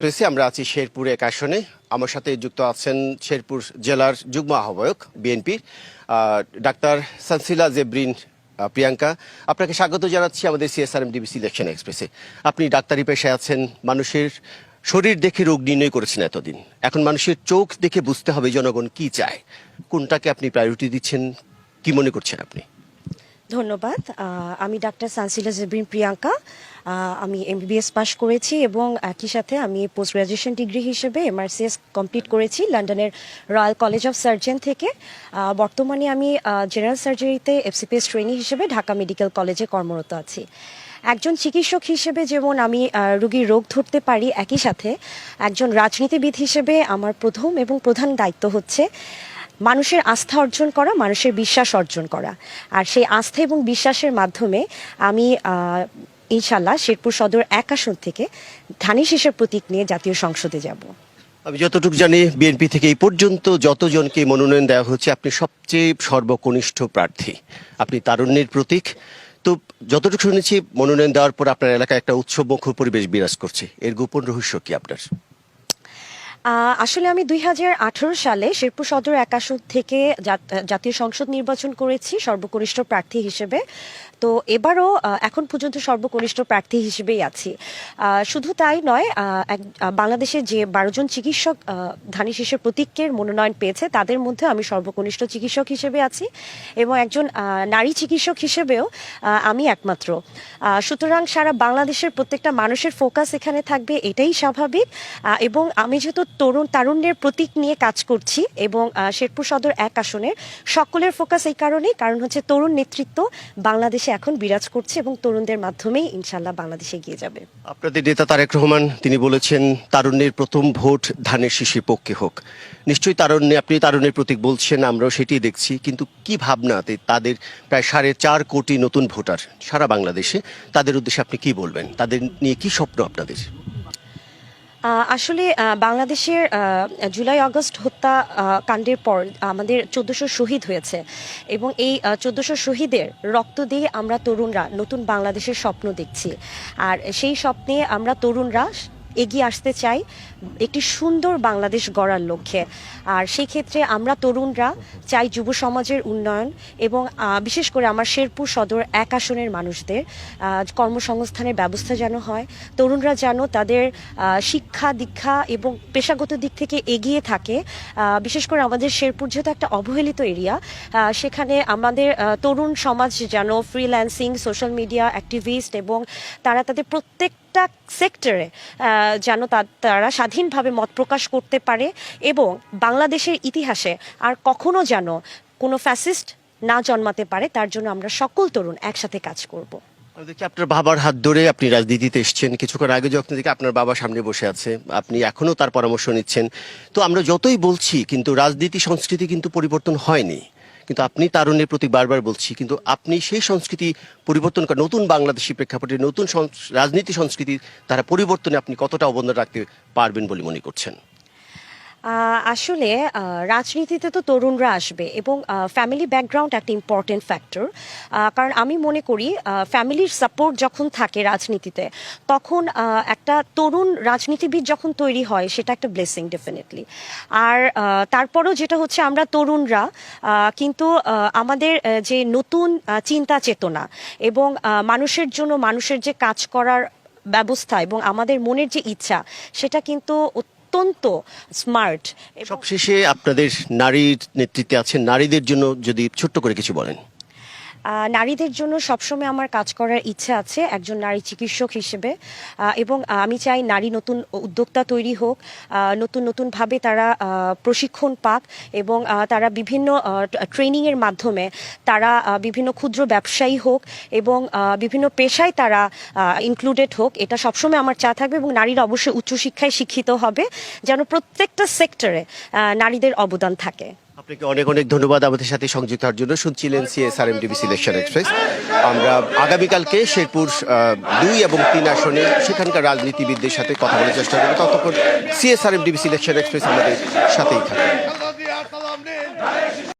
আমরা আছি শেরপুর এক আসনে। আমার সাথে যুক্ত আছেন শেরপুর জেলার যুগ্ম আহ্বায়ক বিএনপির ডাক্তার সানসিলা জেব্রিন প্রিয়াঙ্কা। আপনাকে স্বাগত জানাচ্ছি আমাদের সিএসআরএম ডিবিসি ইলেকশন এক্সপ্রেসে। আপনি ডাক্তারি পেশায় আছেন, মানুষের শরীর দেখে রোগ নির্ণয় করেছেন এতদিন। এখন মানুষের চোখ দেখে বুঝতে হবে জনগণ কি চায়, কোনটাকে আপনি প্রায়োরিটি দিচ্ছেন, কি মনে করছেন আপনি? ধন্যবাদ। আমি ডাক্তার সানসিলা জেব্রিন প্রিয়াঙ্কা। আমি এমবিবিএস পাশ করেছি এবং একই সাথে আমি পোস্ট গ্রাজুয়েশন ডিগ্রি হিসেবে এমআরসিএস কমপ্লিট করেছি লন্ডনের রয়্যাল কলেজ অফ সার্জন থেকে। বর্তমানে আমি জেনারেল সার্জারিতে এফসিপিএস ট্রেনি হিসেবে ঢাকা মেডিকেল কলেজে কর্মরত আছি। একজন চিকিৎসক হিসেবে যেমন আমি রোগীর রোগ ধরতে পারি, একই সাথে একজন রাজনীতিবিদ হিসেবে আমার প্রথম এবং প্রধান দায়িত্ব হচ্ছে মানুষের আস্থা অর্জন করা, মানুষের বিশ্বাস অর্জন করা। আর সেই আস্থা এবং বিশ্বাসের মাধ্যমে আমি ইনশাল্লাহ শেরপুর সদর এক আসন থেকে ধানের শীষের প্রতীক নিয়ে জাতীয় সংসদে যাব। আমি যতটুকু জানি বিএনপি থেকে এই পর্যন্ত যতজনকে মনোনয়ন দেওয়া হচ্ছে আপনি সবচেয়ে সর্বকনিষ্ঠ প্রার্থী, আপনি তারুণ্যের প্রতীক। তো যতটুকু শুনেছি মনোনয়ন দেওয়ার পর আপনার এলাকায় একটা উৎসবমুখর পরিবেশ বিরাজ করছে, এর গোপন রহস্য কি আপনার? আসলে আমি 2018 সালে শেরপুর সদর এক আসন থেকে জাতীয় সংসদ নির্বাচন করেছি সর্বকনিষ্ঠ প্রার্থী হিসেবে। তো এবারও এখন পর্যন্ত সর্বকনিষ্ঠ প্রার্থী হিসেবেই আছি। শুধু তাই নয়, বাংলাদেশের যে 12 জন চিকিৎসক ধানের শীষের প্রতীকের মনোনয়ন পেয়েছে তাদের মধ্যে আমি সর্বকনিষ্ঠ চিকিৎসক হিসেবে আছি এবং একজন নারী চিকিৎসক হিসেবেও আমি একমাত্র। সুতরাং সারা বাংলাদেশের প্রত্যেকটা মানুষের ফোকাস এখানে থাকবে, এটাই স্বাভাবিক। এবং আমি যেহেতু তারুণ্যের প্রতীক নিয়ে কাজ করছি এবং শেরপুর সদর এক আসনের সকলের ফোকাস এই কারণেই, কারণ হচ্ছে তরুণ নেতৃত্ব বাংলাদেশে এখন বিরাজ করছে এবং তরুণদের মাধ্যমেই ইনশাল্লাহ বাংলাদেশে এগিয়ে যাবে। আপনাদের নেতা তারেক রহমান তিনি বলেছেন তারুণ্যের প্রথম ভোট ধানের শীষের পক্ষে হোক। নিশ্চয়ই আপনি তারুণ্যের প্রতীক বলছেন, আমরাও সেটি দেখছি, কিন্তু কি ভাবনাতে তাদের প্রায় 4.5 কোটি নতুন ভোটার সারা বাংলাদেশে, তাদের উদ্দেশ্যে আপনি কি বলবেন? তাদের নিয়ে কি স্বপ্ন আপনাদের? আসলে বাংলাদেশের জুলাই আগস্ট হত্যা কাণ্ডের পর আমাদের 1400 শহীদ হয়েছে এবং এই 1400 শহীদের রক্ত দিয়ে আমরা তরুণরা নতুন বাংলাদেশের স্বপ্ন দেখছি। আর সেই স্বপ্নে আমরা তরুণরা এগিয়ে আসতে চাই একটি সুন্দর বাংলাদেশ গড়ার লক্ষ্যে। আর সেই ক্ষেত্রে আমরা তরুণরা চাই যুব সমাজের উন্নয়ন এবং বিশেষ করে আমার শেরপুর সদর এক আসনের মানুষদের কর্মসংস্থানের ব্যবস্থা যেন হয়, তরুণরা যেন তাদের শিক্ষা দীক্ষা এবং পেশাগত দিক থেকে এগিয়ে থাকে। বিশেষ করে আমাদের শেরপুর যেহেতু একটা অবহেলিত এরিয়া, সেখানে আমাদের তরুণ সমাজ যেন ফ্রিল্যান্সিং, সোশ্যাল মিডিয়া অ্যাক্টিভিস্ট এবং তারা তাদের প্রত্যেকটা সেক্টরে যেন তারা স্বাধীনভাবে মত প্রকাশ করতে পারে এবং বাংলাদেশের ইতিহাসে আর কখনো যেন কোনো ফ্যাসিস্ট না জন্মাতে পারে, তার জন্য আমরা সকল তরুণ একসাথে কাজ করব। দেখি আপনার বাবার হাত ধরে আপনি রাজনীতিতে এসেছেন, কিছুক্ষণ আগে যখন দেখি আপনার বাবা সামনে বসে আছে, আপনি এখনো তার পরামর্শ নিচ্ছেন। তো আমরা যতই বলছি কিন্তু রাজনীতি সংস্কৃতি কিন্তু পরিবর্তন হয়নি, কিন্তু আপনি তারুণ্যের প্রতি বারবার বলছি, কিন্তু আপনি সেই সংস্কৃতি পরিবর্তন করে নতুন বাংলাদেশি প্রেক্ষাপটে নতুন রাজনীতি সংস্কৃতি তারা পরিবর্তনে আপনি কতটা অবদান রাখতে পারবেন বলে মনে করছেন? আসলে রাজনীতিতে তো তরুণরা আসবে এবং ফ্যামিলি ব্যাকগ্রাউন্ড একটা ইম্পর্টেন্ট ফ্যাক্টর। কারণ আমি মনে করি ফ্যামিলির সাপোর্ট যখন থাকে রাজনীতিতে, তখন একটা তরুণ রাজনীতিবিদ যখন তৈরি হয় সেটা একটা ব্লেসিং ডেফিনেটলি। আর তারপরও যেটা হচ্ছে আমরা তরুণরা কিন্তু আমাদের যে নতুন চিন্তা চেতনা এবং মানুষের জন্য মানুষের যে কাজ করার ব্যবস্থা এবং আমাদের মনের যে ইচ্ছা, সেটা কিন্তু অত্যন্ত স্মার্ট। সবশেষে আপনাদের নারীর নেতৃত্বে আছেন, নারীদের জন্য যদি ছোট্ট করে কিছু বলেন। নারীদের জন্য সবসময় আমার কাজ করার ইচ্ছা আছে একজন নারী চিকিৎসক হিসেবে এবং আমি চাই নারী নতুন উদ্যোক্তা তৈরি হোক, নতুনভাবে তারা প্রশিক্ষণ পাক এবং তারা বিভিন্ন ট্রেনিংয়ের মাধ্যমে তারা বিভিন্ন ক্ষুদ্র ব্যবসায়ী হোক এবং বিভিন্ন পেশায় তারা ইনক্লুডেড হোক। এটা সবসময় আমার চা থাকবে এবং নারীরা অবশ্যই উচ্চশিক্ষায় শিক্ষিত হবে যেন প্রত্যেকটা সেক্টরে নারীদের অবদান থাকে। আপনাকে অনেক অনেক ধন্যবাদ আমাদের সাথে সংযুক্ত হওয়ার জন্য। শুনছিলেন সিএসআরএম ডিবিসি ইলেকশন এক্সপ্রেস। আমরা আগামীকালকে শেরপুর 2 এবং 3 আসনে সেখানকার রাজনীতিবিদদের সাথে কথা বলার চেষ্টা করব। ততক্ষণ সিএসআরএম ডিবিসি ইলেকশন এক্সপ্রেস আমাদের সাথেই থাকবে।